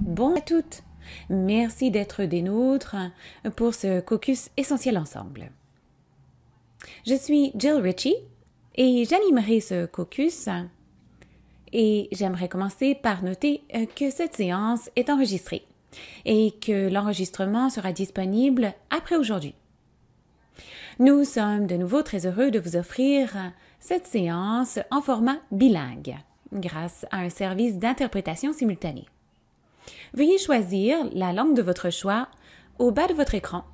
Bonjour à toutes. Merci d'être des nôtres pour ce caucus essentiel ensemble. Je suis Jill Ritchie et j'animerai ce caucus et j'aimerais commencer par noter que cette séance est enregistrée et que l'enregistrement sera disponible après aujourd'hui. Nous sommes de nouveau très heureux de vous offrir cette séance en format bilingue grâce à un service d'interprétation simultanée. Veuillez choisir la langue de votre choix au bas de votre écran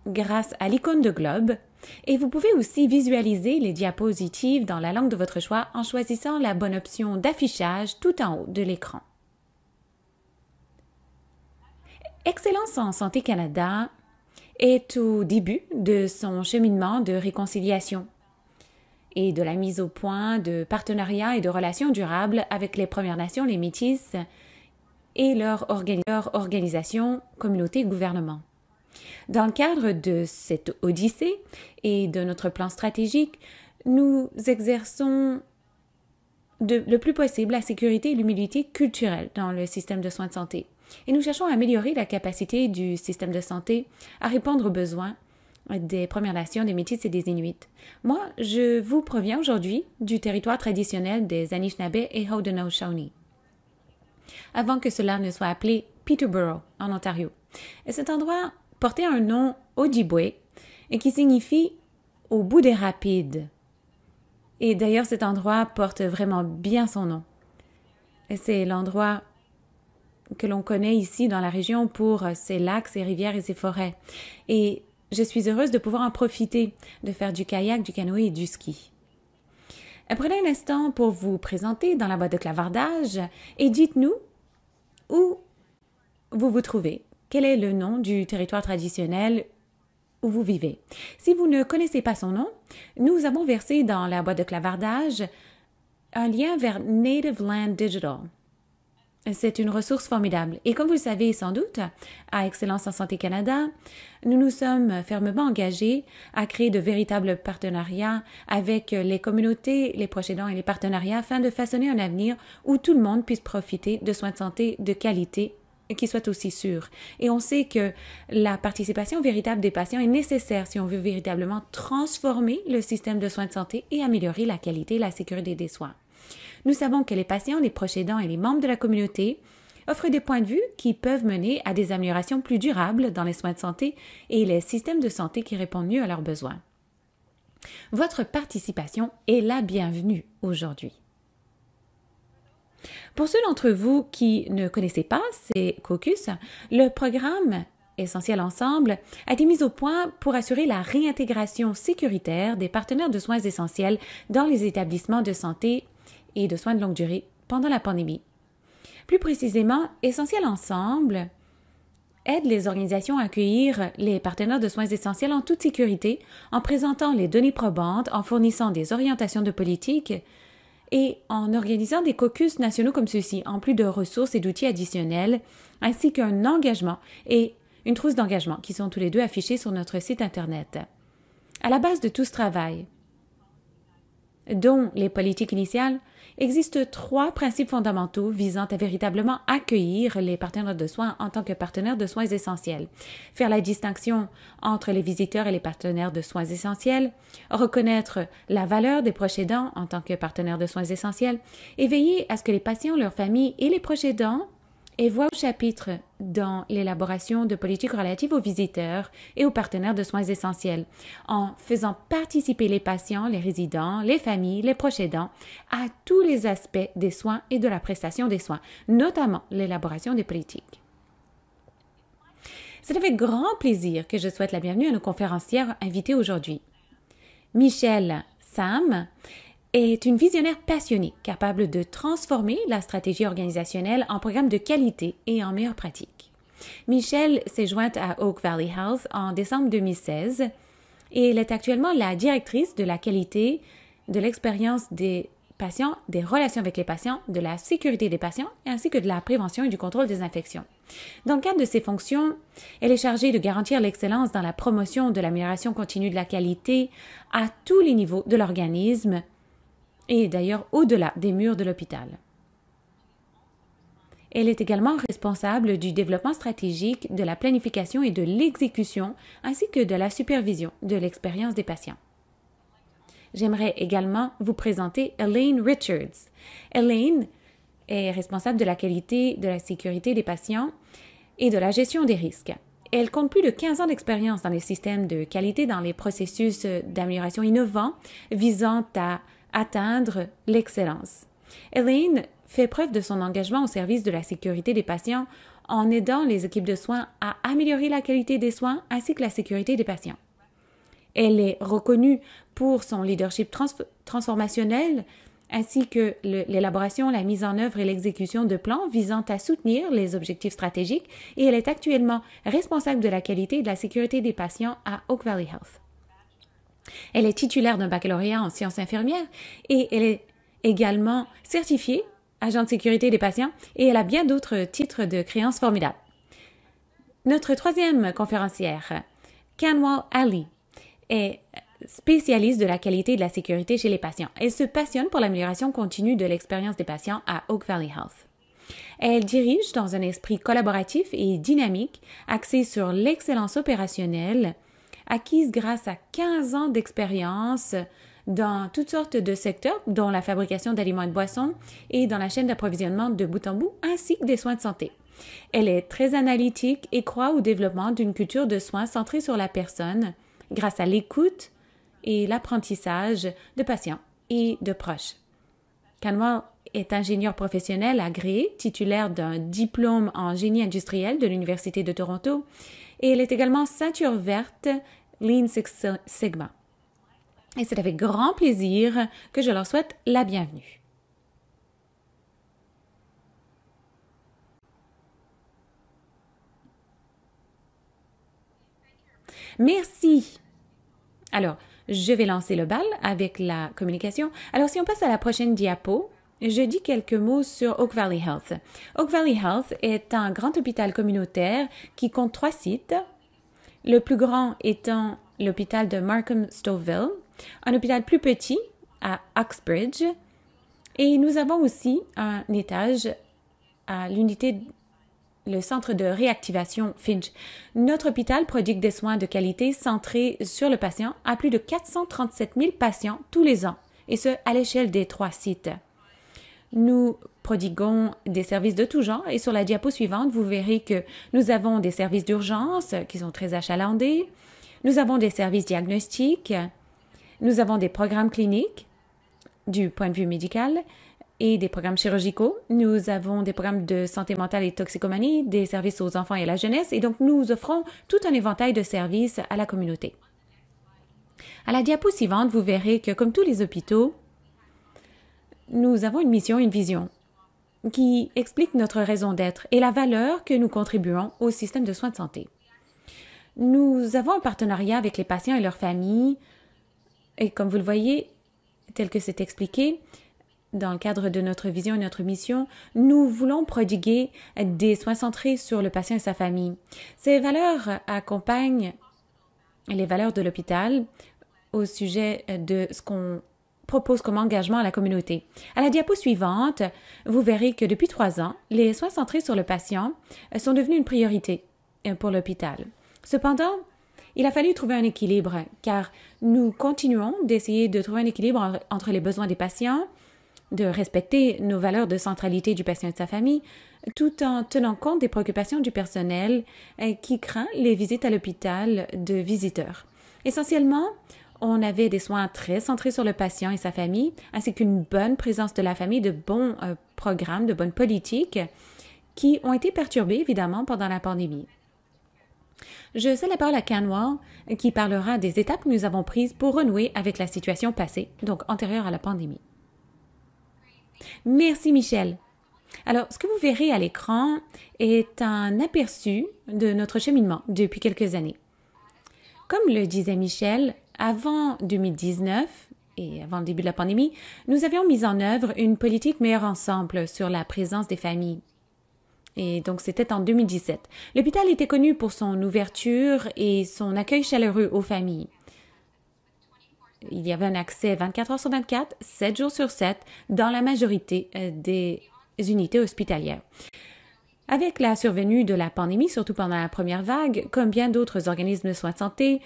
grâce à l'icône de globe et vous pouvez aussi visualiser les diapositives dans la langue de votre choix en choisissant la bonne option d'affichage tout en haut de l'écran. Excellence en Santé Canada est au début de son cheminement de réconciliation et de la mise au point de partenariats et de relations durables avec les Premières Nations, les Métis et leur organisation, communauté, gouvernement. Dans le cadre de cette odyssée et de notre plan stratégique, nous exerçons le plus possible la sécurité et l'humilité culturelle dans le système de soins de santé. Et nous cherchons à améliorer la capacité du système de santé à répondre aux besoins des Premières Nations, des Métis et des Inuits. Moi, je vous proviens aujourd'hui du territoire traditionnel des Anishinaabe et Haudenosaunee, avant que cela ne soit appelé Peterborough, en Ontario. Et cet endroit portait un nom Ojibwe et qui signifie « au bout des rapides ». Et d'ailleurs, cet endroit porte vraiment bien son nom. C'est l'endroit que l'on connaît ici dans la région pour ses lacs, ses rivières et ses forêts. Et je suis heureuse de pouvoir en profiter, de faire du kayak, du canoë et du ski. Prenez un instant pour vous présenter dans la boîte de clavardage et dites-nous où vous vous trouvez. Quel est le nom du territoire traditionnel où vous vivez? Si vous ne connaissez pas son nom, nous avons versé dans la boîte de clavardage un lien vers Native Land Digital. C'est une ressource formidable. Et comme vous le savez sans doute, à Excellence en Santé Canada, nous nous sommes fermement engagés à créer de véritables partenariats avec les communautés, les proches aidants et les partenariats afin de façonner un avenir où tout le monde puisse profiter de soins de santé de qualité qui soient aussi sûrs. Et on sait que la participation véritable des patients est nécessaire si on veut véritablement transformer le système de soins de santé et améliorer la qualité et la sécurité des soins. Nous savons que les patients, les proches aidants et les membres de la communauté offrent des points de vue qui peuvent mener à des améliorations plus durables dans les soins de santé et les systèmes de santé qui répondent mieux à leurs besoins. Votre participation est la bienvenue aujourd'hui. Pour ceux d'entre vous qui ne connaissaient pas ces caucus, le programme Essentiel Ensemble a été mis au point pour assurer la réintégration sécuritaire des partenaires de soins essentiels dans les établissements de santé et de soins de longue durée pendant la pandémie. Plus précisément, Essentiel Ensemble aide les organisations à accueillir les partenaires de soins essentiels en toute sécurité, en présentant les données probantes, en fournissant des orientations de politique et en organisant des caucus nationaux comme ceux-ci, en plus de ressources et d'outils additionnels, ainsi qu'un engagement et une trousse d'engagement qui sont tous les deux affichés sur notre site Internet. À la base de tout ce travail, dont les politiques initiales, existent 3 principes fondamentaux visant à véritablement accueillir les partenaires de soins en tant que partenaires de soins essentiels. Faire la distinction entre les visiteurs et les partenaires de soins essentiels, reconnaître la valeur des proches aidants en tant que partenaires de soins essentiels et veiller à ce que les patients, leurs familles et les proches aidants aient voix au chapitre dans l'élaboration de politiques relatives aux visiteurs et aux partenaires de soins essentiels, en faisant participer les patients, les résidents, les familles, les proches aidants à tous les aspects des soins et de la prestation des soins, notamment l'élaboration des politiques. C'est avec grand plaisir que je souhaite la bienvenue à nos conférencières invitées aujourd'hui. Michelle Sam est une visionnaire passionnée, capable de transformer la stratégie organisationnelle en programme de qualité et en meilleures pratiques. Michelle s'est jointe à Oak Valley Health en décembre 2016 et elle est actuellement la directrice de la qualité, de l'expérience des patients, des relations avec les patients, de la sécurité des patients ainsi que de la prévention et du contrôle des infections. Dans le cadre de ses fonctions, elle est chargée de garantir l'excellence dans la promotion de l'amélioration continue de la qualité à tous les niveaux de l'organisme et d'ailleurs au-delà des murs de l'hôpital. Elle est également responsable du développement stratégique, de la planification et de l'exécution, ainsi que de la supervision de l'expérience des patients. J'aimerais également vous présenter Elaine Richards. Elaine est responsable de la qualité, de la sécurité des patients et de la gestion des risques. Elle compte plus de 15 ans d'expérience dans les systèmes de qualité, dans les processus d'amélioration innovants visant à atteindre l'excellence. Elaine fait preuve de son engagement au service de la sécurité des patients en aidant les équipes de soins à améliorer la qualité des soins ainsi que la sécurité des patients. Elle est reconnue pour son leadership transformationnel ainsi que l'élaboration, la mise en œuvre et l'exécution de plans visant à soutenir les objectifs stratégiques et elle est actuellement responsable de la qualité et de la sécurité des patients à Oak Valley Health. Elle est titulaire d'un baccalauréat en sciences infirmières et elle est également certifiée agent de sécurité des patients et elle a bien d'autres titres de créances formidables. Notre troisième conférencière, Kanwal Ali, est spécialiste de la qualité et de la sécurité chez les patients. Elle se passionne pour l'amélioration continue de l'expérience des patients à Oak Valley Health. Elle dirige dans un esprit collaboratif et dynamique, axé sur l'excellence opérationnelle, acquise grâce à 15 ans d'expérience dans toutes sortes de secteurs, dont la fabrication d'aliments et de boissons et dans la chaîne d'approvisionnement de bout en bout, ainsi que des soins de santé. Elle est très analytique et croit au développement d'une culture de soins centrée sur la personne grâce à l'écoute et l'apprentissage de patients et de proches. Kanwal est ingénieur professionnel agréé, titulaire d'un diplôme en génie industriel de l'Université de Toronto et elle est également ceinture verte Lean Six Sigma. Et c'est avec grand plaisir que je leur souhaite la bienvenue. Merci. Alors, je vais lancer le bal avec la communication. Alors, si on passe à la prochaine diapo, je dis quelques mots sur Oak Valley Health. Oak Valley Health est un grand hôpital communautaire qui compte 3 sites, le plus grand étant l'hôpital de Markham-Stouffville, un hôpital plus petit à Uxbridge, et nous avons aussi un étage à l'unité le centre de réactivation Finch. Notre hôpital prodigue des soins de qualité centrés sur le patient à plus de 437 000 patients tous les ans, et ce, à l'échelle des 3 sites. Nous prodiguons des services de tout genre et sur la diapo suivante, vous verrez que nous avons des services d'urgence qui sont très achalandés, nous avons des services diagnostiques, nous avons des programmes cliniques du point de vue médical, et des programmes chirurgicaux. Nous avons des programmes de santé mentale et toxicomanie, des services aux enfants et à la jeunesse, et donc nous offrons tout un éventail de services à la communauté. À la diapo suivante, vous verrez que, comme tous les hôpitaux, nous avons une mission, une vision qui explique notre raison d'être et la valeur que nous contribuons au système de soins de santé. Nous avons un partenariat avec les patients et leurs familles, et comme vous le voyez, tel que c'est expliqué, dans le cadre de notre vision et notre mission, nous voulons prodiguer des soins centrés sur le patient et sa famille. Ces valeurs accompagnent les valeurs de l'hôpital au sujet de ce qu'on propose comme engagement à la communauté. À la diapo suivante, vous verrez que depuis 3 ans, les soins centrés sur le patient sont devenus une priorité pour l'hôpital. Cependant, il a fallu trouver un équilibre car nous continuons d'essayer de trouver un équilibre entre les besoins des patients, de respecter nos valeurs de centralité du patient et de sa famille, tout en tenant compte des préoccupations du personnel qui craint les visites à l'hôpital de visiteurs. Essentiellement, on avait des soins très centrés sur le patient et sa famille, ainsi qu'une bonne présence de la famille, de bons programmes, de bonnes politiques qui ont été perturbés, évidemment, pendant la pandémie. Je cède la parole à Kanwal, qui parlera des étapes que nous avons prises pour renouer avec la situation passée, donc antérieure à la pandémie. Merci Michel. Alors, ce que vous verrez à l'écran est un aperçu de notre cheminement depuis quelques années. Comme le disait Michel, avant 2019 et avant le début de la pandémie, nous avions mis en œuvre une politique meilleur ensemble sur la présence des familles. Et donc, c'était en 2017. L'hôpital était connu pour son ouverture et son accueil chaleureux aux familles. Il y avait un accès 24 heures sur 24, 7 jours sur 7, dans la majorité des unités hospitalières. Avec la survenue de la pandémie, surtout pendant la première vague, comme bien d'autres organismes de soins de santé,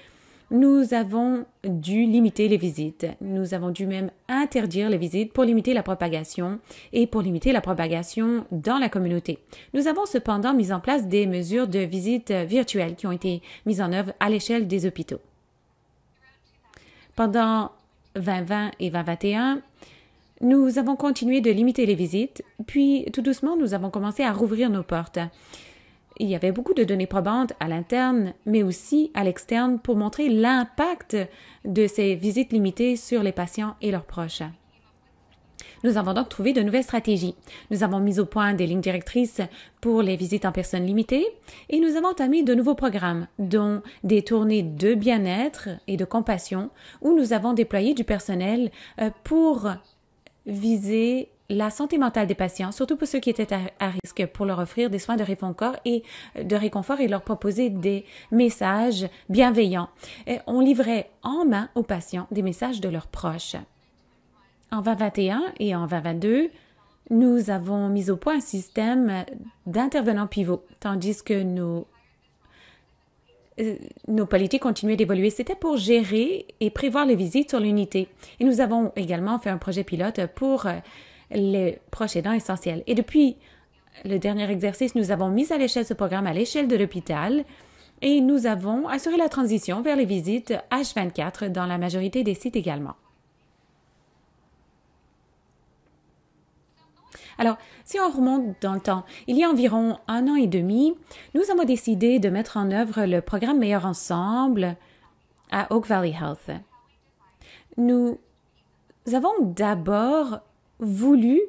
nous avons dû limiter les visites. Nous avons dû même interdire les visites pour limiter la propagation et pour limiter la propagation dans la communauté. Nous avons cependant mis en place des mesures de visite virtuelles qui ont été mises en œuvre à l'échelle des hôpitaux. Pendant 2020 et 2021, nous avons continué de limiter les visites, puis tout doucement, nous avons commencé à rouvrir nos portes. Il y avait beaucoup de données probantes à l'interne, mais aussi à l'externe pour montrer l'impact de ces visites limitées sur les patients et leurs proches. Nous avons donc trouvé de nouvelles stratégies. Nous avons mis au point des lignes directrices pour les visites en personnes limitées et nous avons entamé de nouveaux programmes, dont des tournées de bien-être et de compassion, où nous avons déployé du personnel pour viser la santé mentale des patients, surtout pour ceux qui étaient à risque, pour leur offrir des soins de réconfort et leur proposer des messages bienveillants. Et on livrait en main aux patients des messages de leurs proches. En 2021 et en 2022, nous avons mis au point un système d'intervenants pivots, tandis que nos politiques continuaient d'évoluer. C'était pour gérer et prévoir les visites sur l'unité. Et nous avons également fait un projet pilote pour les proches aidants essentiels. Et depuis le dernier exercice, nous avons mis à l'échelle ce programme à l'échelle de l'hôpital et nous avons assuré la transition vers les visites H24 dans la majorité des sites également. Alors, si on remonte dans le temps, il y a environ 1 an et demi, nous avons décidé de mettre en œuvre le programme Meilleur Ensemble à Oak Valley Health. Nous avons d'abord voulu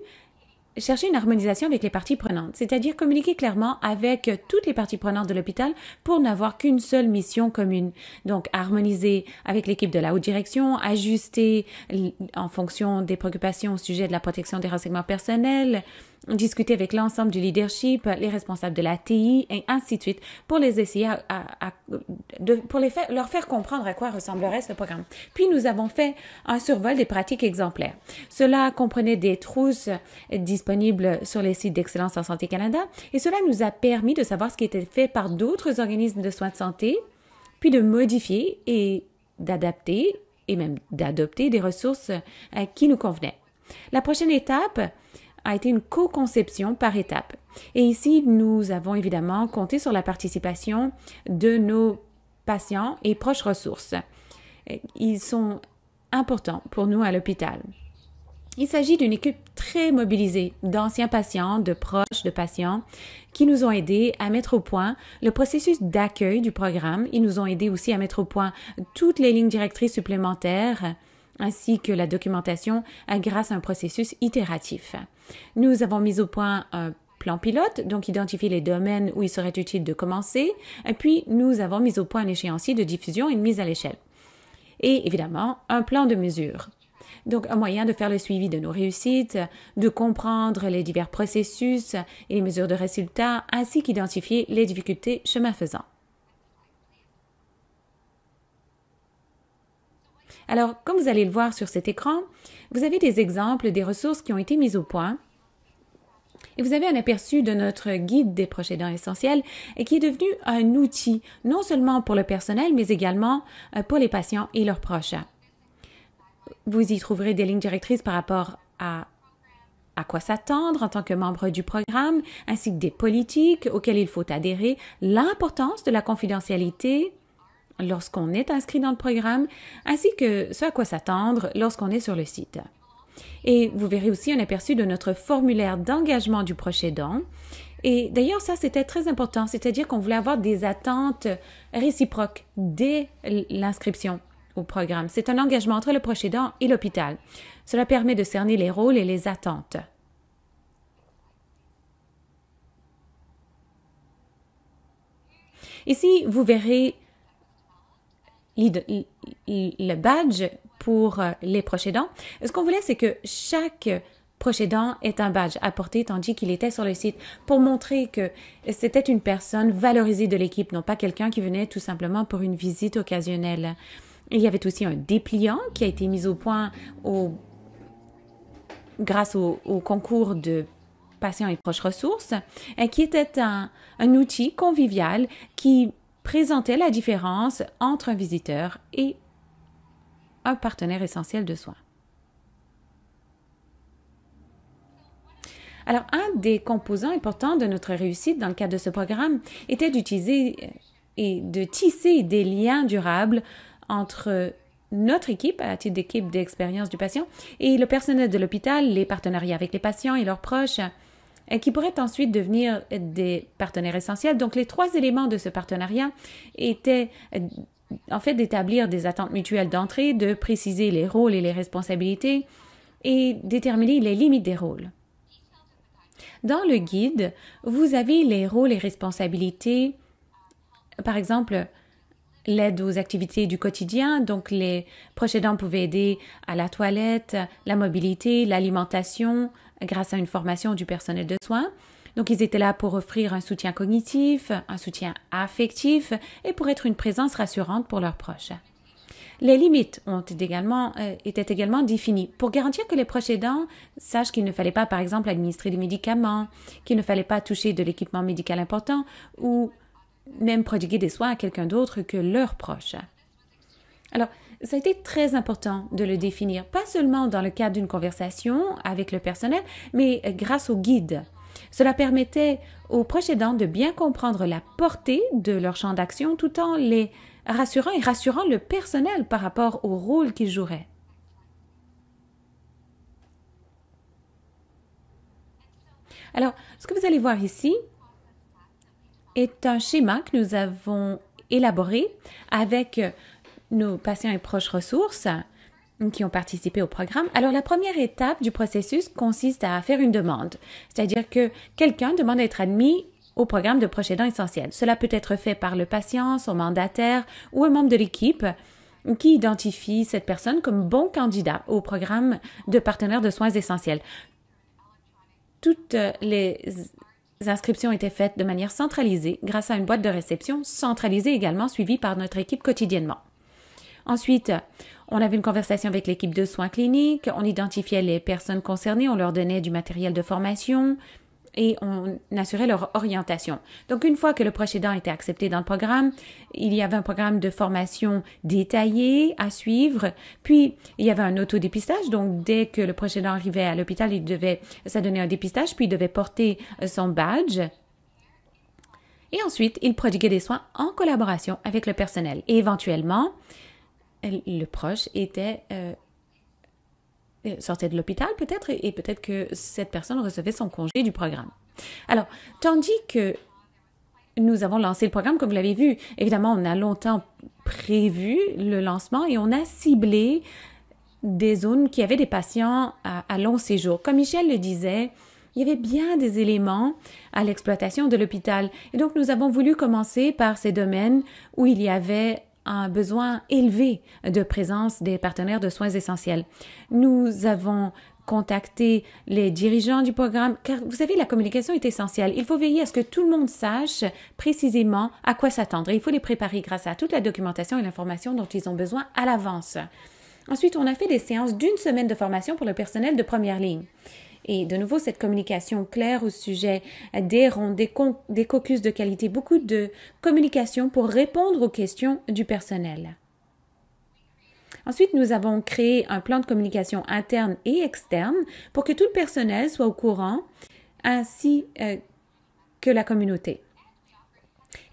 chercher une harmonisation avec les parties prenantes, c'est-à-dire communiquer clairement avec toutes les parties prenantes de l'hôpital pour n'avoir qu'une seule mission commune. Donc, harmoniser avec l'équipe de la haute direction, ajuster en fonction des préoccupations au sujet de la protection des renseignements personnels, discuter avec l'ensemble du leadership, les responsables de la TI, et ainsi de suite, pour les essayer leur faire comprendre à quoi ressemblerait ce programme. Puis, nous avons fait un survol des pratiques exemplaires. Cela comprenait des trousses disponibles sur les sites d'Excellence en Santé Canada, et cela nous a permis de savoir ce qui était fait par d'autres organismes de soins de santé, puis de modifier et d'adapter et même d'adopter des ressources qui nous convenaient. La prochaine étape a été une co-conception par étapes. Et ici, nous avons évidemment compté sur la participation de nos patients et proches ressources. Ils sont importants pour nous à l'hôpital. Il s'agit d'une équipe très mobilisée d'anciens patients, de proches de patients qui nous ont aidés à mettre au point le processus d'accueil du programme. Ils nous ont aidés aussi à mettre au point toutes les lignes directrices supplémentaires ainsi que la documentation grâce à un processus itératif. Nous avons mis au point un plan pilote, donc identifier les domaines où il serait utile de commencer, et puis nous avons mis au point un échéancier de diffusion et une mise à l'échelle. Et évidemment, un plan de mesure. Donc, un moyen de faire le suivi de nos réussites, de comprendre les divers processus et les mesures de résultats, ainsi qu'identifier les difficultés chemin faisant. Alors, comme vous allez le voir sur cet écran, vous avez des exemples des ressources qui ont été mises au point et vous avez un aperçu de notre guide des proches aidants essentiels et qui est devenu un outil non seulement pour le personnel, mais également pour les patients et leurs proches. Vous y trouverez des lignes directrices par rapport à quoi s'attendre en tant que membre du programme, ainsi que des politiques auxquelles il faut adhérer, l'importance de la confidentialité lorsqu'on est inscrit dans le programme, ainsi que ce à quoi s'attendre lorsqu'on est sur le site. Et vous verrez aussi un aperçu de notre formulaire d'engagement du proche aidant. Et d'ailleurs, ça, c'était très important, c'est-à-dire qu'on voulait avoir des attentes réciproques dès l'inscription au programme. C'est un engagement entre le proche aidant et l'hôpital. Cela permet de cerner les rôles et les attentes. Ici, vous verrez le badge pour les proches aidants. Ce qu'on voulait, c'est que chaque proche aidant ait un badge à porter tandis qu'il était sur le site pour montrer que c'était une personne valorisée de l'équipe, non pas quelqu'un qui venait tout simplement pour une visite occasionnelle. Il y avait aussi un dépliant qui a été mis au point grâce au concours de patient et proche ressources, qui était un outil convivial qui présentait la différence entre un visiteur et un partenaire essentiel de soins. Alors, un des composants importants de notre réussite dans le cadre de ce programme était d'utiliser et de tisser des liens durables entre notre équipe, à titre d'équipe d'expérience du patient, et le personnel de l'hôpital, les partenariats avec les patients et leurs proches, qui pourraient ensuite devenir des partenaires essentiels. Donc, les 3 éléments de ce partenariat étaient en fait d'établir des attentes mutuelles d'entrée, de préciser les rôles et les responsabilités et déterminer les limites des rôles. Dans le guide, vous avez les rôles et responsabilités, par exemple, l'aide aux activités du quotidien, donc les proches aidants pouvaient aider à la toilette, la mobilité, l'alimentation, grâce à une formation du personnel de soins. Donc, ils étaient là pour offrir un soutien cognitif, un soutien affectif et pour être une présence rassurante pour leurs proches. Les limites étaient également définies pour garantir que les proches aidants sachent qu'il ne fallait pas, par exemple, administrer des médicaments, qu'il ne fallait pas toucher de l'équipement médical important ou même prodiguer des soins à quelqu'un d'autre que leurs proches. Alors, ça a été très important de le définir, pas seulement dans le cadre d'une conversation avec le personnel, mais grâce au guide. Cela permettait aux proches aidants de bien comprendre la portée de leur champ d'action tout en les rassurant et rassurant le personnel par rapport au rôle qu'ils joueraient. Alors, ce que vous allez voir ici est un schéma que nous avons élaboré avec nos patients et proches ressources qui ont participé au programme. Alors, la première étape du processus consiste à faire une demande, c'est-à-dire que quelqu'un demande à être admis au programme de proches aidants essentiels. Cela peut être fait par le patient, son mandataire ou un membre de l'équipe qui identifie cette personne comme bon candidat au programme de partenaire de soins essentiels. Toutes les inscriptions étaient faites de manière centralisée grâce à une boîte de réception centralisée également suivie par notre équipe quotidiennement. Ensuite, on avait une conversation avec l'équipe de soins cliniques, on identifiait les personnes concernées, on leur donnait du matériel de formation et on assurait leur orientation. Donc, une fois que le proche aidant était accepté dans le programme, il y avait un programme de formation détaillé à suivre. Puis, il y avait un autodépistage. Donc, dès que le proche aidant arrivait à l'hôpital, il devait s'adonner un dépistage, puis il devait porter son badge. Et ensuite, il prodiguait des soins en collaboration avec le personnel. Et éventuellement, le proche sortait de l'hôpital peut-être et peut-être que cette personne recevait son congé du programme. Alors, tandis que nous avons lancé le programme, comme vous l'avez vu, évidemment, on a longtemps prévu le lancement et on a ciblé des zones qui avaient des patients à long séjour. Comme Michel le disait, il y avait bien des éléments à l'exploitation de l'hôpital. Et donc, nous avons voulu commencer par ces domaines où il y avait un besoin élevé de présence des partenaires de soins essentiels. Nous avons contacté les dirigeants du programme, car vous savez, la communication est essentielle. Il faut veiller à ce que tout le monde sache précisément à quoi s'attendre. Et il faut les préparer grâce à toute la documentation et l'information dont ils ont besoin à l'avance. Ensuite, on a fait des séances d'1 semaine de formation pour le personnel de première ligne. Et de nouveau, cette communication claire au sujet des rondes, des caucus de qualité, beaucoup de communication pour répondre aux questions du personnel. Ensuite, nous avons créé un plan de communication interne et externe pour que tout le personnel soit au courant, ainsi que la communauté.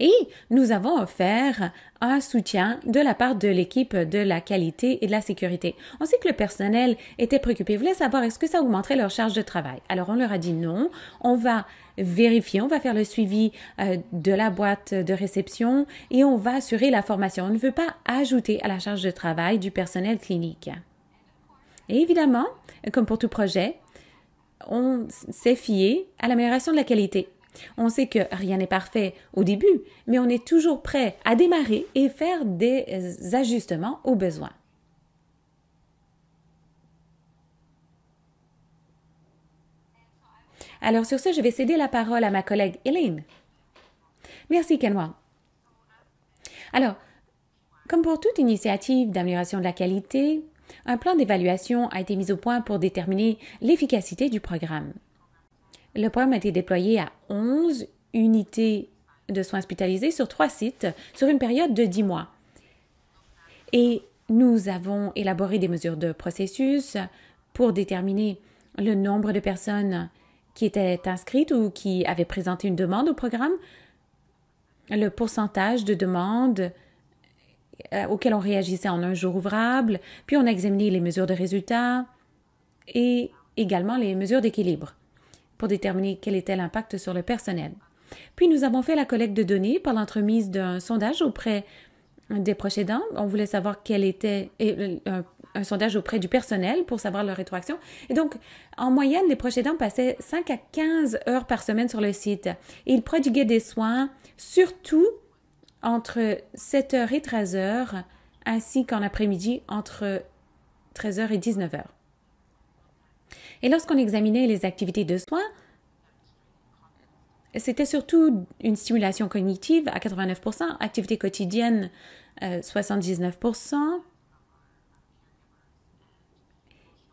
Et nous avons offert un soutien de la part de l'équipe de la qualité et de la sécurité. On sait que le personnel était préoccupé, voulait savoir est-ce que ça augmenterait leur charge de travail. Alors on leur a dit non, on va vérifier, on va faire le suivi de la boîte de réception et on va assurer la formation. On ne veut pas ajouter à la charge de travail du personnel clinique. Et évidemment, comme pour tout projet, on s'est fié à l'amélioration de la qualité. On sait que rien n'est parfait au début, mais on est toujours prêt à démarrer et faire des ajustements aux besoins. Alors sur ce, je vais céder la parole à ma collègue Elaine. Merci, Kenwa. Alors, comme pour toute initiative d'amélioration de la qualité, un plan d'évaluation a été mis au point pour déterminer l'efficacité du programme. Le programme a été déployé à 11 unités de soins hospitalisés sur 3 sites sur une période de 10 mois. Et nous avons élaboré des mesures de processus pour déterminer le nombre de personnes qui étaient inscrites ou qui avaient présenté une demande au programme, le pourcentage de demandes auxquelles on réagissait en un jour ouvrable, puis on a examiné les mesures de résultats et également les mesures d'équilibre pour déterminer quel était l'impact sur le personnel. Puis nous avons fait la collecte de données par l'entremise d'un sondage auprès des proches aidants. On voulait savoir quel était un sondage auprès du personnel pour savoir leur rétroaction. Et donc, en moyenne, les proches aidants passaient 5 à 15 heures par semaine sur le site. Et ils prodiguaient des soins, surtout entre 7 heures et 13 heures, ainsi qu'en après-midi entre 13 heures et 19 heures. Et lorsqu'on examinait les activités de soins, c'était surtout une stimulation cognitive à 89%, activité quotidienne 79%,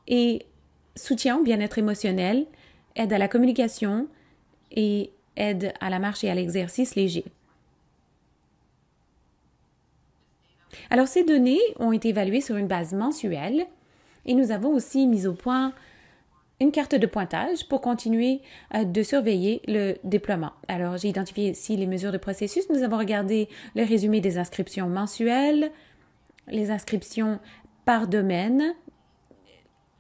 et soutien au bien-être émotionnel, aide à la communication et aide à la marche et à l'exercice léger. Alors, ces données ont été évaluées sur une base mensuelle et nous avons aussi mis au point une carte de pointage pour continuer de surveiller le déploiement. Alors, j'ai identifié ici les mesures de processus. Nous avons regardé le résumé des inscriptions mensuelles, les inscriptions par domaine,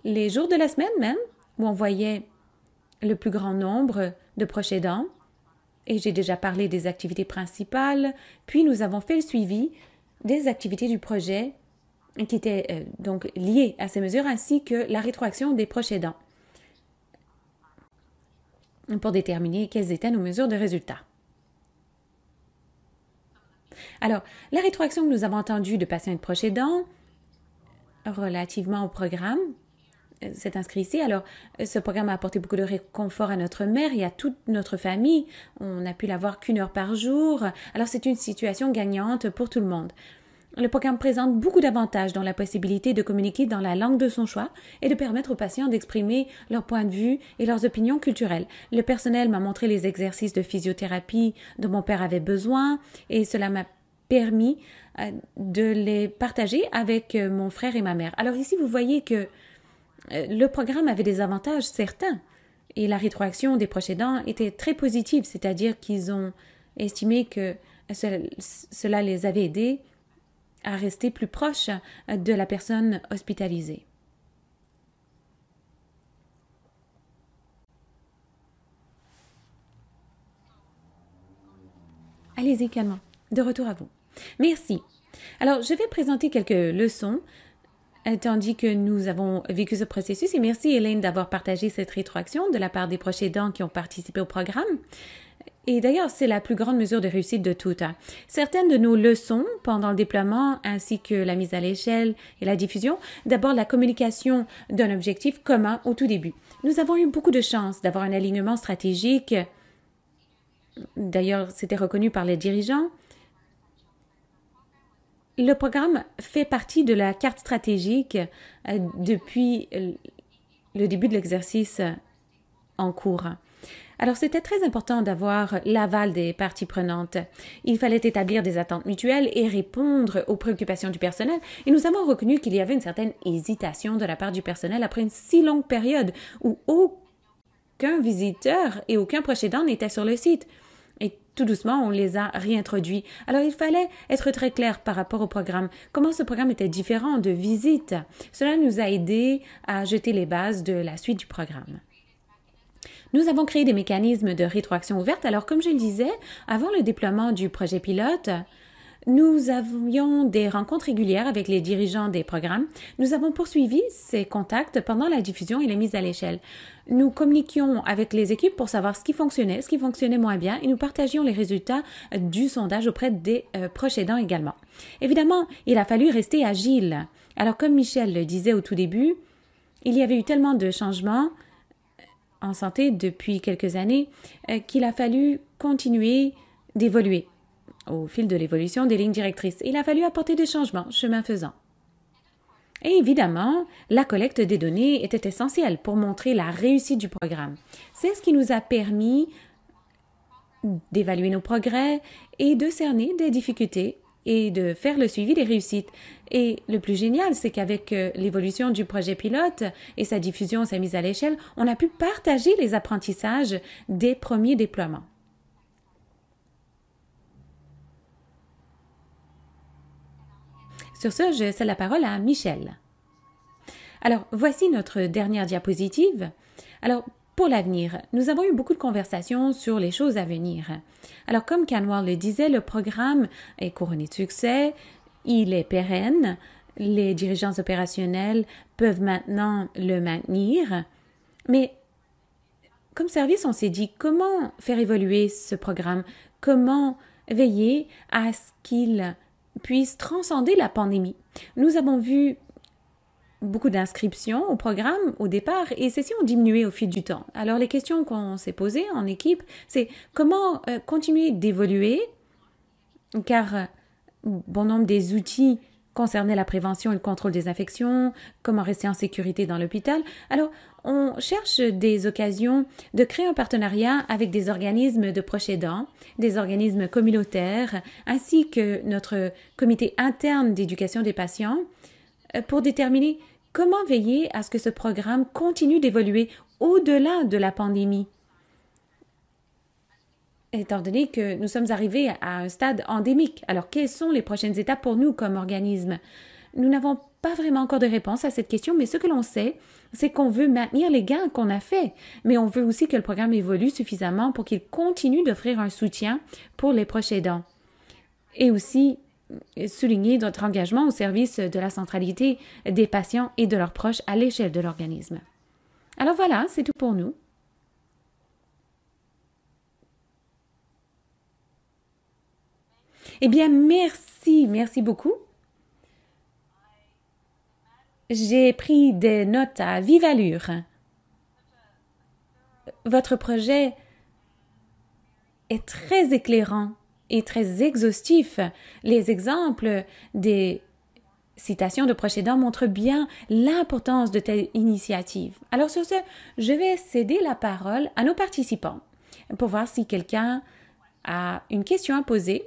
les jours de la semaine même, où on voyait le plus grand nombre de proches aidants. Et j'ai déjà parlé des activités principales. Puis, nous avons fait le suivi des activités du projet qui étaient donc liées à ces mesures, ainsi que la rétroaction des proches aidants pour déterminer quelles étaient nos mesures de résultats. Alors, la rétroaction que nous avons entendue de patients et de proches aidants relativement au programme, c'est inscrit ici. Alors, ce programme a apporté beaucoup de réconfort à notre mère et à toute notre famille. On n'a pu la voir qu'une heure par jour. Alors, c'est une situation gagnante pour tout le monde. Le programme présente beaucoup d'avantages, dont la possibilité de communiquer dans la langue de son choix et de permettre aux patients d'exprimer leur point de vue et leurs opinions culturelles. Le personnel m'a montré les exercices de physiothérapie dont mon père avait besoin et cela m'a permis de les partager avec mon frère et ma mère. Alors ici, vous voyez que le programme avait des avantages certains et la rétroaction des proches aidants était très positive, c'est-à-dire qu'ils ont estimé que cela les avait aidés à rester plus proche de la personne hospitalisée. Allez-y calmement. De retour à vous. Merci. Alors, je vais présenter quelques leçons tandis que nous avons vécu ce processus. Et merci, Elaine, d'avoir partagé cette rétroaction de la part des proches aidants qui ont participé au programme. Et d'ailleurs, c'est la plus grande mesure de réussite de toutes. Certaines de nos leçons pendant le déploiement ainsi que la mise à l'échelle et la diffusion, d'abord la communication d'un objectif commun au tout début. Nous avons eu beaucoup de chance d'avoir un alignement stratégique. D'ailleurs, c'était reconnu par les dirigeants. Le programme fait partie de la carte stratégique depuis le début de l'exercice en cours. Alors, c'était très important d'avoir l'aval des parties prenantes. Il fallait établir des attentes mutuelles et répondre aux préoccupations du personnel. Et nous avons reconnu qu'il y avait une certaine hésitation de la part du personnel après une si longue période où aucun visiteur et aucun proche aidant n'était sur le site. Et tout doucement, on les a réintroduits. Alors, il fallait être très clair par rapport au programme. Comment ce programme était différent de visite. Cela nous a aidés à jeter les bases de la suite du programme. Nous avons créé des mécanismes de rétroaction ouverte. Alors, comme je le disais, avant le déploiement du projet pilote, nous avions des rencontres régulières avec les dirigeants des programmes. Nous avons poursuivi ces contacts pendant la diffusion et la mise à l'échelle. Nous communiquions avec les équipes pour savoir ce qui fonctionnait moins bien et nous partagions les résultats du sondage auprès des proches aidants également. Évidemment, il a fallu rester agile. Alors, comme Michel le disait au tout début, il y avait eu tellement de changements en santé depuis quelques années qu'il a fallu continuer d'évoluer au fil de l'évolution des lignes directrices. Il a fallu apporter des changements, chemin faisant. Et évidemment, la collecte des données était essentielle pour montrer la réussite du programme. C'est ce qui nous a permis d'évaluer nos progrès et de cerner des difficultés et de faire le suivi des réussites. Et le plus génial, c'est qu'avec l'évolution du projet pilote et sa diffusion, sa mise à l'échelle, on a pu partager les apprentissages des premiers déploiements. Sur ce, je cède la parole à Michel. Alors, voici notre dernière diapositive. Alors, pour l'avenir, nous avons eu beaucoup de conversations sur les choses à venir. Alors, comme Canwell le disait, le programme est couronné de succès, il est pérenne, les dirigeants opérationnels peuvent maintenant le maintenir, mais comme service, on s'est dit comment faire évoluer ce programme, comment veiller à ce qu'il puisse transcender la pandémie. Nous avons vu beaucoup d'inscriptions au programme au départ et celles-ci ont diminué au fil du temps. Alors les questions qu'on s'est posées en équipe, c'est comment continuer d'évoluer car bon nombre des outils concernaient la prévention et le contrôle des infections, comment rester en sécurité dans l'hôpital. Alors on cherche des occasions de créer un partenariat avec des organismes de proches aidants, des organismes communautaires, ainsi que notre comité interne d'éducation des patients pour déterminer comment veiller à ce que ce programme continue d'évoluer au-delà de la pandémie. Étant donné que nous sommes arrivés à un stade endémique, alors quelles sont les prochaines étapes pour nous comme organisme? Nous n'avons pas vraiment encore de réponse à cette question, mais ce que l'on sait, c'est qu'on veut maintenir les gains qu'on a faits, mais on veut aussi que le programme évolue suffisamment pour qu'il continue d'offrir un soutien pour les proches aidants. Et aussi souligner notre engagement au service de la centralité des patients et de leurs proches à l'échelle de l'organisme. Alors voilà, c'est tout pour nous. Eh bien, merci beaucoup. J'ai pris des notes à vive allure. Votre projet est très éclairant et très exhaustif. Les exemples des citations de proches aidants montrent bien l'importance de telles initiatives. Alors sur ce, je vais céder la parole à nos participants pour voir si quelqu'un a une question à poser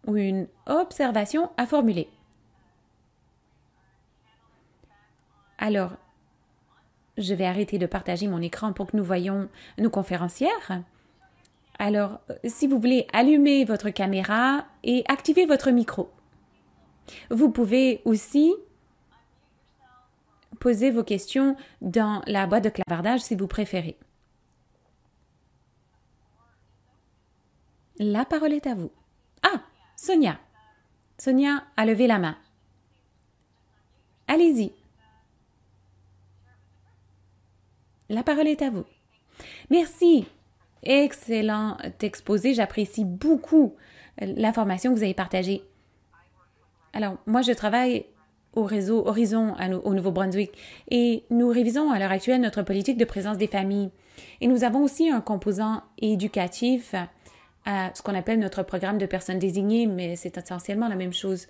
ou une observation à formuler. Alors, je vais arrêter de partager mon écran pour que nous voyions nos conférencières. Alors, si vous voulez, allumez votre caméra et activez votre micro. Vous pouvez aussi poser vos questions dans la boîte de clavardage si vous préférez. La parole est à vous. Ah, Sonia. Sonia a levé la main. Allez-y. La parole est à vous. Merci. Excellent exposé. J'apprécie beaucoup l'information que vous avez partagée. Alors, moi, je travaille au réseau Horizon au Nouveau-Brunswick et nous révisons à l'heure actuelle notre politique de présence des familles. Et nous avons aussi un composant éducatif à ce qu'on appelle notre programme de personnes désignées, mais c'est essentiellement la même chose.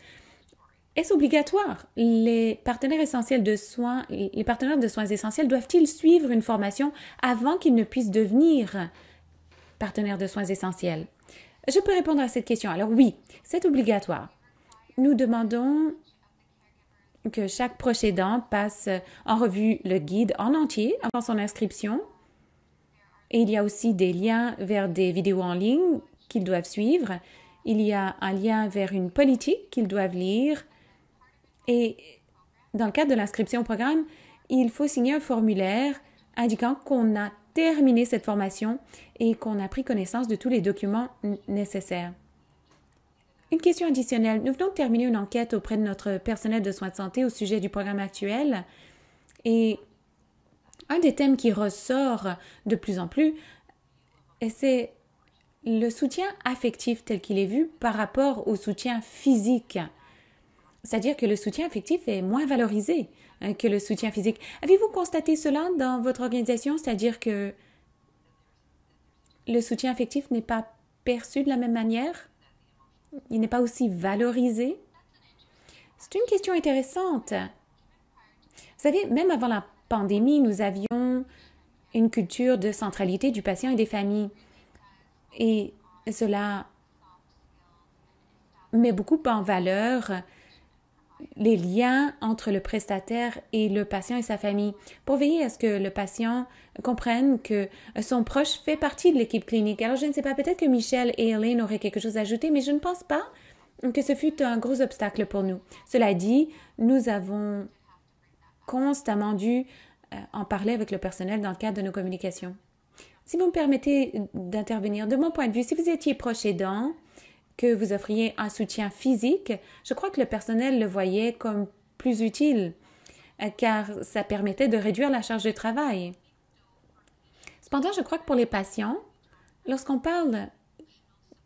Est-ce obligatoire? Les partenaires de soins essentiels doivent-ils suivre une formation avant qu'ils ne puissent devenir partenaires de soins essentiels? Je peux répondre à cette question. Alors oui, c'est obligatoire. Nous demandons que chaque proche aidant passe en revue le guide en entier avant son inscription. Et il y a aussi des liens vers des vidéos en ligne qu'ils doivent suivre. Il y a un lien vers une politique qu'ils doivent lire. Et dans le cadre de l'inscription au programme, il faut signer un formulaire indiquant qu'on a terminé cette formation et qu'on a pris connaissance de tous les documents nécessaires. Une question additionnelle. Nous venons de terminer une enquête auprès de notre personnel de soins de santé au sujet du programme actuel. Et un des thèmes qui ressort de plus en plus, c'est le soutien affectif tel qu'il est vu par rapport au soutien physique. C'est-à-dire que le soutien affectif est moins valorisé que le soutien physique. Avez-vous constaté cela dans votre organisation? C'est-à-dire que le soutien affectif n'est pas perçu de la même manière? Il n'est pas aussi valorisé? C'est une question intéressante Vous savez, même avant la pandémie, nous avions une culture de centralité du patient et des familles. Et cela met beaucoup en valeur les liens entre le prestataire et le patient et sa famille pour veiller à ce que le patient comprenne que son proche fait partie de l'équipe clinique. Alors, je ne sais pas, peut-être que Michel et Elaine auraient quelque chose à ajouter, mais je ne pense pas que ce fut un gros obstacle pour nous. Cela dit, nous avons constamment dû en parler avec le personnel dans le cadre de nos communications. Si vous me permettez d'intervenir, de mon point de vue, si vous étiez proche aidant, que vous offriez un soutien physique, je crois que le personnel le voyait comme plus utile, car ça permettait de réduire la charge de travail. Cependant, je crois que pour les patients, lorsqu'on parle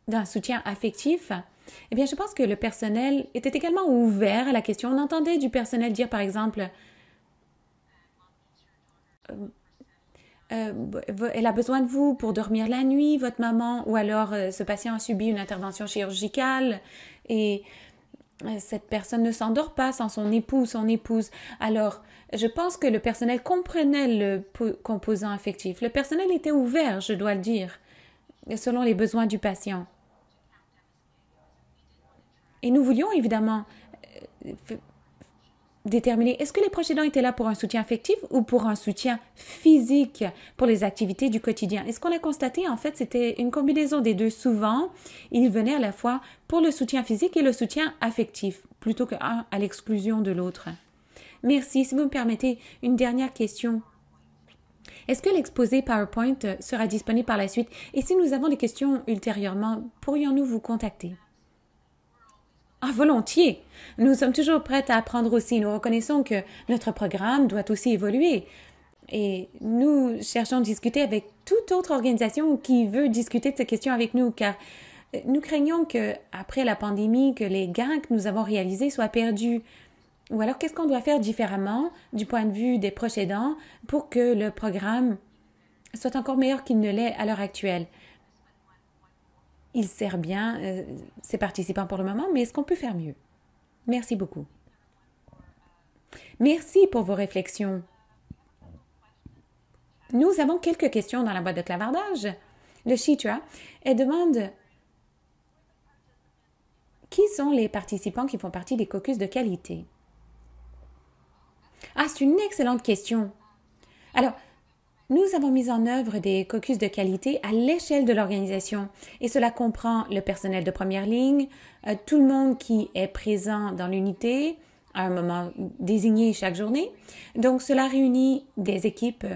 d'un soutien affectif, eh bien, je pense que le personnel était également ouvert à la question. On entendait du personnel dire, par exemple, elle a besoin de vous pour dormir la nuit, votre maman, ou alors ce patient a subi une intervention chirurgicale et cette personne ne s'endort pas sans son époux, son épouse. Alors, je pense que le personnel comprenait le composant affectif. Le personnel était ouvert, je dois le dire, selon les besoins du patient. Et nous voulions évidemment déterminer, est-ce que les proches aidants étaient là pour un soutien affectif ou pour un soutien physique pour les activités du quotidien? Et ce qu'on a constaté, en fait, c'était une combinaison des deux. Souvent, ils venaient à la fois pour le soutien physique et le soutien affectif, plutôt qu'un à l'exclusion de l'autre. Merci. Si vous me permettez, une dernière question. Est-ce que l'exposé PowerPoint sera disponible par la suite? Et si nous avons des questions ultérieurement, pourrions-nous vous contacter? Ah, volontiers. Nous sommes toujours prêtes à apprendre aussi. Nous reconnaissons que notre programme doit aussi évoluer. Et nous cherchons à discuter avec toute autre organisation qui veut discuter de ces questions avec nous, car nous craignons qu'après la pandémie, que les gains que nous avons réalisés soient perdus. Ou alors, qu'est-ce qu'on doit faire différemment du point de vue des proches aidants pour que le programme soit encore meilleur qu'il ne l'est à l'heure actuelle? Il sert bien ses participants pour le moment, mais est-ce qu'on peut faire mieux? Merci beaucoup. Merci pour vos réflexions. Nous avons quelques questions dans la boîte de clavardage. Le Shitra, elle demande qui sont les participants qui font partie des caucus de qualité? Ah, c'est une excellente question. Alors, nous avons mis en œuvre des caucus de qualité à l'échelle de l'organisation et cela comprend le personnel de première ligne, tout le monde qui est présent dans l'unité à un moment désigné chaque journée. Donc, cela réunit des équipes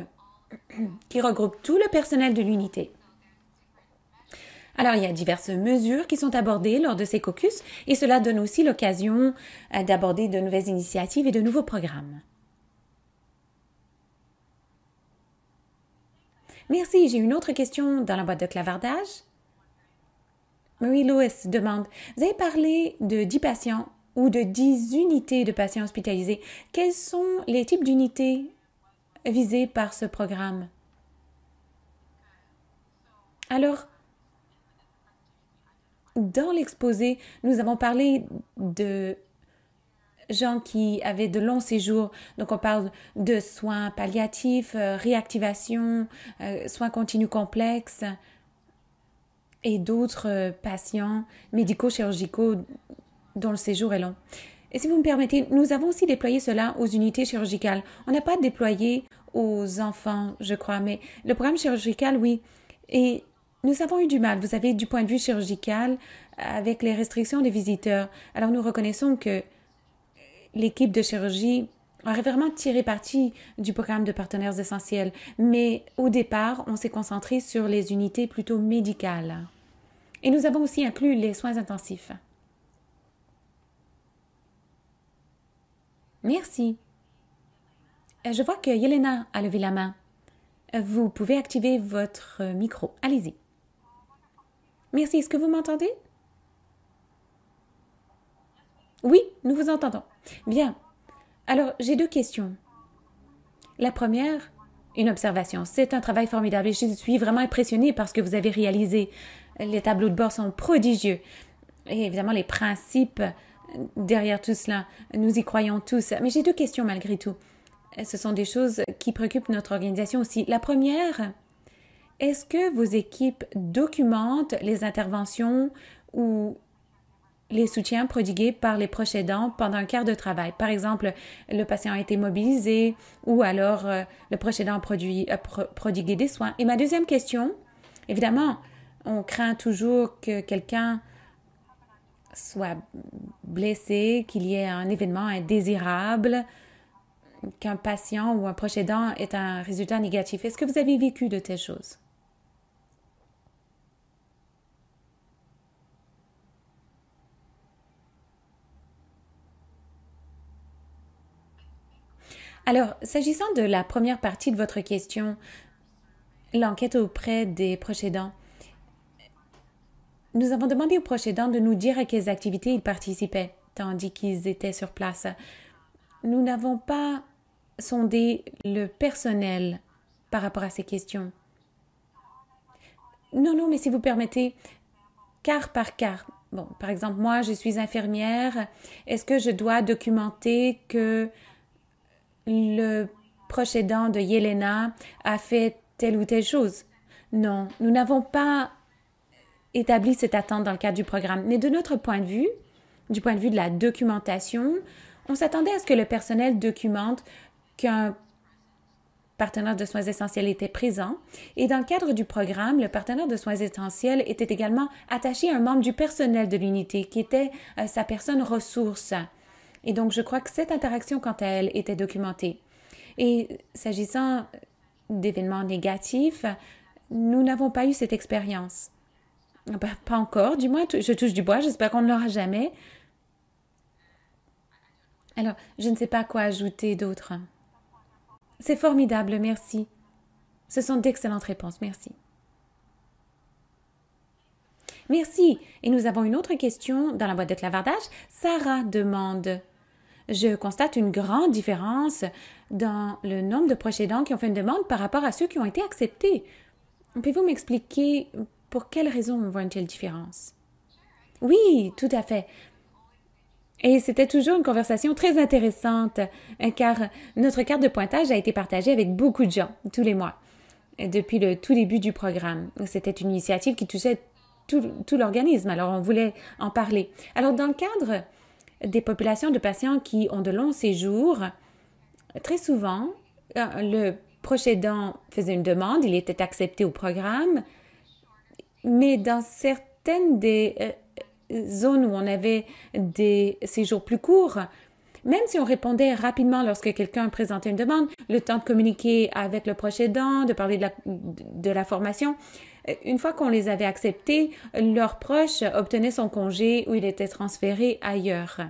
qui regroupent tout le personnel de l'unité. Alors, il y a diverses mesures qui sont abordées lors de ces caucus et cela donne aussi l'occasion d'aborder de nouvelles initiatives et de nouveaux programmes. Merci. J'ai une autre question dans la boîte de clavardage. Marie-Louise demande, vous avez parlé de 10 patients ou de 10 unités de patients hospitalisés. Quels sont les types d'unités visées par ce programme? Alors, dans l'exposé, nous avons parlé de gens qui avaient de longs séjours. Donc, on parle de soins palliatifs, réactivation, soins continus complexes et d'autres patients médico-chirurgicaux dont le séjour est long. Et si vous me permettez, nous avons aussi déployé cela aux unités chirurgicales. On n'a pas déployé aux enfants, je crois, mais le programme chirurgical, oui. Et nous avons eu du mal, vous savez, du point de vue chirurgical, avec les restrictions des visiteurs. Alors, nous reconnaissons que l'équipe de chirurgie aurait vraiment tiré parti du programme de partenaires essentiels. Mais au départ, on s'est concentré sur les unités plutôt médicales. Et nous avons aussi inclus les soins intensifs. Merci. Je vois que Yelena a levé la main. Vous pouvez activer votre micro. Allez-y. Merci. Est-ce que vous m'entendez? Oui, nous vous entendons. Bien. Alors, j'ai deux questions. La première, une observation. C'est un travail formidable et je suis vraiment impressionnée par ce que vous avez réalisé. Les tableaux de bord sont prodigieux. Et évidemment, les principes derrière tout cela, nous y croyons tous. Mais j'ai deux questions malgré tout. ce sont des choses qui préoccupent notre organisation aussi. La première, est-ce que vos équipes documentent les interventions ou les soutiens prodigués par les proches aidants pendant un quart de travail? Par exemple, le patient a été mobilisé ou alors le proche aidant a prodigué des soins. Et ma deuxième question, évidemment, on craint toujours que quelqu'un soit blessé, qu'il y ait un événement indésirable, qu'un patient ou un proche aidant ait un résultat négatif. Est-ce que vous avez vécu de telles choses? Alors, s'agissant de la première partie de votre question, l'enquête auprès des proches aidants, nous avons demandé aux proches aidants de nous dire à quelles activités ils participaient, tandis qu'ils étaient sur place. Nous n'avons pas sondé le personnel par rapport à ces questions. Non, mais si vous permettez, quart par quart. Bon, par exemple, moi, je suis infirmière. Est-ce que je dois documenter que le proche aidant de Yelena a fait telle ou telle chose? Non, nous n'avons pas établi cette attente dans le cadre du programme. Mais de notre point de vue, du point de vue de la documentation, on s'attendait à ce que le personnel documente qu'un partenaire de soins essentiels était présent. Et dans le cadre du programme, le partenaire de soins essentiels était également attaché à un membre du personnel de l'unité qui était sa personne ressource. Et donc, je crois que cette interaction, quant à elle, était documentée. Et s'agissant d'événements négatifs, nous n'avons pas eu cette expérience. Pas encore, du moins, je touche du bois, j'espère qu'on ne l'aura jamais. Alors, je ne sais pas quoi ajouter d'autre. C'est formidable, merci. Ce sont d'excellentes réponses, merci. Merci. Et nous avons une autre question dans la boîte de clavardage. Sarah demande: je constate une grande différence dans le nombre de proches aidants qui ont fait une demande par rapport à ceux qui ont été acceptés. Pouvez-vous m'expliquer pour quelles raisons on voit une telle différence? Oui, tout à fait. Et c'était toujours une conversation très intéressante, car notre carte de pointage a été partagée avec beaucoup de gens, tous les mois, depuis le tout début du programme. C'était une initiative qui touchait tout l'organisme, alors on voulait en parler. Alors, dans le cadre des populations de patients qui ont de longs séjours, très souvent, le proche aidant faisait une demande, il était accepté au programme, mais dans certaines des zones où on avait des séjours plus courts, même si on répondait rapidement lorsque quelqu'un présentait une demande, le temps de communiquer avec le proche aidant, de parler de la formation, une fois qu'on les avait acceptés, leur proche obtenait son congé ou il était transféré ailleurs.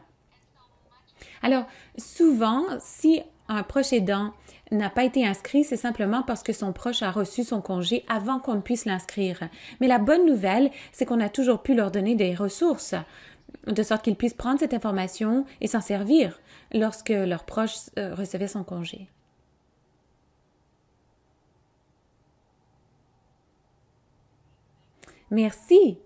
Alors, souvent, si un proche aidant n'a pas été inscrit, c'est simplement parce que son proche a reçu son congé avant qu'on ne puisse l'inscrire. Mais la bonne nouvelle, c'est qu'on a toujours pu leur donner des ressources, de sorte qu'ils puissent prendre cette information et s'en servir lorsque leur proche recevait son congé. Merci.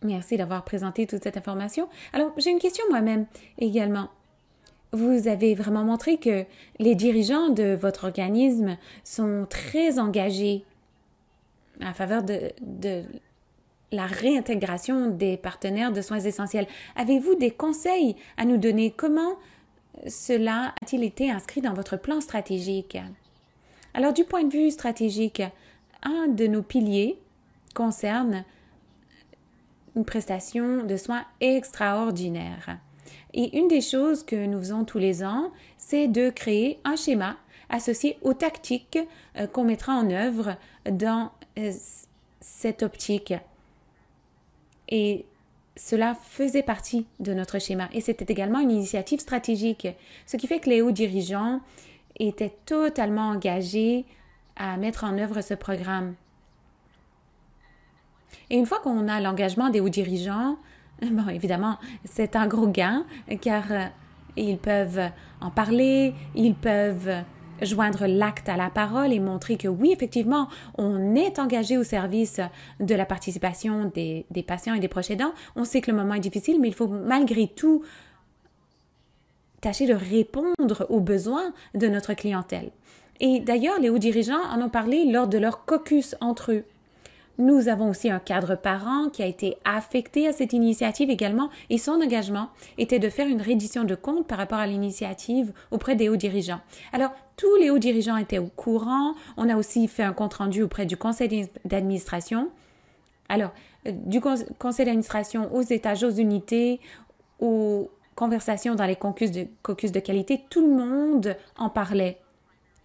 Merci d'avoir présenté toute cette information. Alors, j'ai une question moi-même également. Vous avez vraiment montré que les dirigeants de votre organisme sont très engagés en faveur de la réintégration des partenaires de soins essentiels. Avez-vous des conseils à nous donner? Comment cela a-t-il été inscrit dans votre plan stratégique? Alors, du point de vue stratégique, un de nos piliers concerne une prestation de soins extraordinaire. Et une des choses que nous faisons tous les ans, c'est de créer un schéma associé aux tactiques qu'on mettra en œuvre dans cette optique. Et cela faisait partie de notre schéma. Et c'était également une initiative stratégique, ce qui fait que les hauts dirigeants étaient totalement engagés à mettre en œuvre ce programme. Et une fois qu'on a l'engagement des hauts dirigeants, bon, évidemment, c'est un gros gain, car ils peuvent en parler, ils peuvent joindre l'acte à la parole et montrer que oui, effectivement, on est engagé au service de la participation des patients et des proches aidants. On sait que le moment est difficile, mais il faut malgré tout tâcher de répondre aux besoins de notre clientèle. Et d'ailleurs, les hauts dirigeants en ont parlé lors de leur caucus entre eux. Nous avons aussi un cadre parent qui a été affecté à cette initiative également et son engagement était de faire une reddition de comptes par rapport à l'initiative auprès des hauts dirigeants. Alors, tous les hauts dirigeants étaient au courant. On a aussi fait un compte-rendu auprès du conseil d'administration. Alors, du conseil d'administration aux étages, aux unités, aux conversations dans les caucus de qualité, tout le monde en parlait.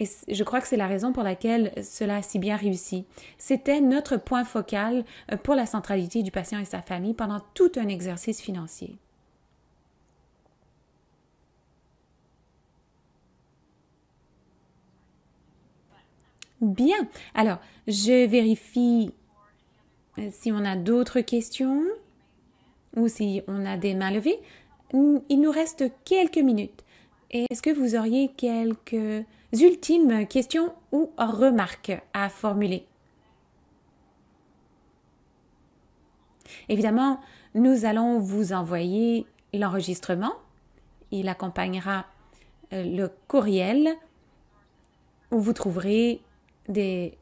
Et je crois que c'est la raison pour laquelle cela a si bien réussi. C'était notre point focal pour la centralité du patient et sa famille pendant tout un exercice financier. Bien. Alors, je vérifie si on a d'autres questions ou si on a des mains levées. Il nous reste quelques minutes. Est-ce que vous auriez quelques ultimes questions ou remarques à formuler? Évidemment, nous allons vous envoyer l'enregistrement. Il accompagnera le courriel où vous trouverez des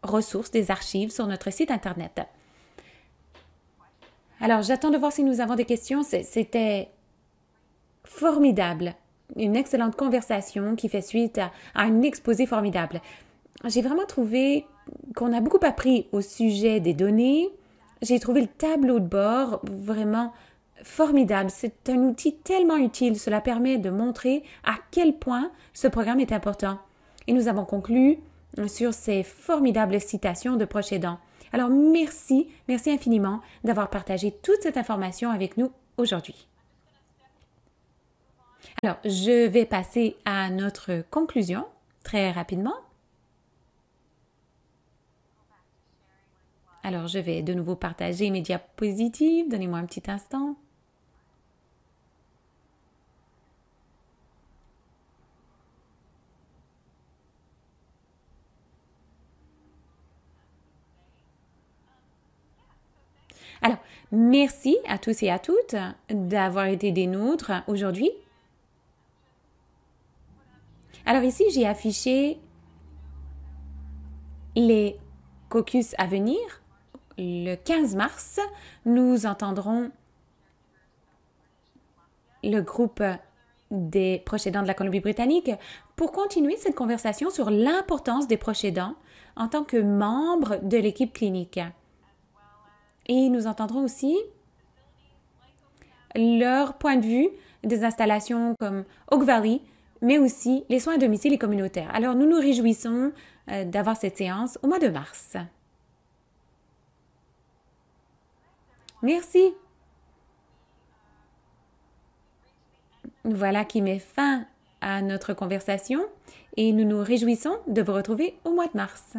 ressources, des archives sur notre site Internet. Alors, j'attends de voir si nous avons des questions. C'était formidable. Une excellente conversation qui fait suite à un exposé formidable. J'ai vraiment trouvé qu'on a beaucoup appris au sujet des données. J'ai trouvé le tableau de bord vraiment formidable. C'est un outil tellement utile. Cela permet de montrer à quel point ce programme est important. Et nous avons conclu sur ces formidables citations de proches aidants. Alors, merci infiniment d'avoir partagé toute cette information avec nous aujourd'hui. Alors, je vais passer à notre conclusion très rapidement. Alors, je vais de nouveau partager mes diapositives. Donnez-moi un petit instant. Alors, merci à tous et à toutes d'avoir été des nôtres aujourd'hui. Alors ici, j'ai affiché les caucus à venir. Le 15 mars, nous entendrons le groupe des proches aidants de la Colombie-Britannique pour continuer cette conversation sur l'importance des proches aidants en tant que membres de l'équipe clinique. Et nous entendrons aussi leur point de vue des installations comme Oak Valley, mais aussi les soins à domicile et communautaires. Alors, nous nous réjouissons d'avoir cette séance au mois de mars. Merci. Voilà qui met fin à notre conversation et nous nous réjouissons de vous retrouver au mois de mars.